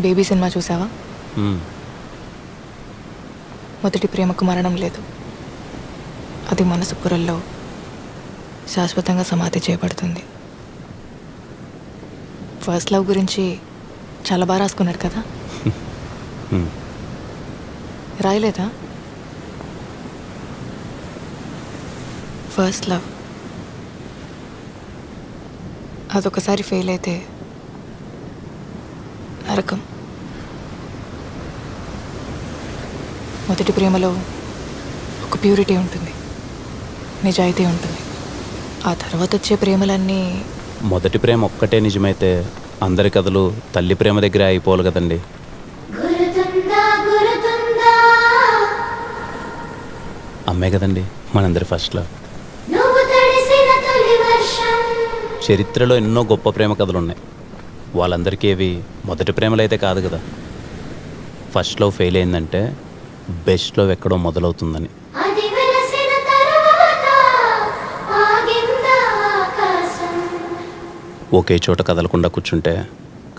Baby cinema చూసావా? మొదటి ప్రేమకు మరణం లేదు, అది మనసు పొరల్లో శాశ్వతంగా సమాధి చేయబడుతుంది. ఫస్ట్ లవ్ గురించి చాలా బాగా రాసుకున్నాడు కదా. రాయలేదా? ఫస్ట్ లవ్ అదొకసారి ఫెయిల్ అయితే నరకం. మొదటి ప్రేమలో ఒక ప్యూరిటీ ఉంటుంది, నిజాయితీ ఉంటుంది. ఆ తర్వాత వచ్చే ప్రేమలన్నీ మొదటి ప్రేమ ఒక్కటే నిజమైతే అందరి కథలు తల్లి ప్రేమ దగ్గర అయిపోవాలి కదండి. అమ్మే కదండి మనందరి ఫస్ట్ లవ్. చరిత్రలో ఎన్నో గొప్ప ప్రేమ కథలు ఉన్నాయి, వాళ్ళందరికీ ఏవి మొదటి ప్రేమలు అయితే కాదు కదా. ఫస్ట్ లవ్ ఫెయిల్ అయిందంటే బెస్ట్ లవ్ ఎక్కడో మొదలవుతుందని. ఒకే చోట కదలకుండా కూర్చుంటే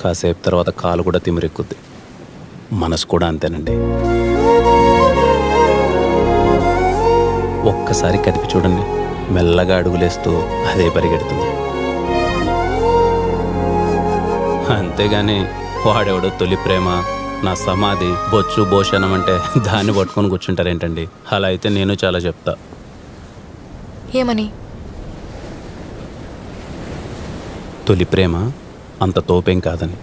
కాసేపు తర్వాత కాలు కూడా తిమిరెక్కుద్ది, మనసు కూడా అంతేనండి. ఒక్కసారి కదిపి చూడండి, మెల్లగా అడుగులేస్తూ అదే పరిగెడుతుంది. అంతేగాని వాడెవడో తొలి ప్రేమ, నా సమాధి, బొచ్చు భోషణం అంటే దాన్ని పట్టుకొని కూర్చుంటారేంటండి? అలా అయితే నేను చాలా చెప్తా. ఏమని? తొలి ప్రేమ అంత తోపేం కాదని.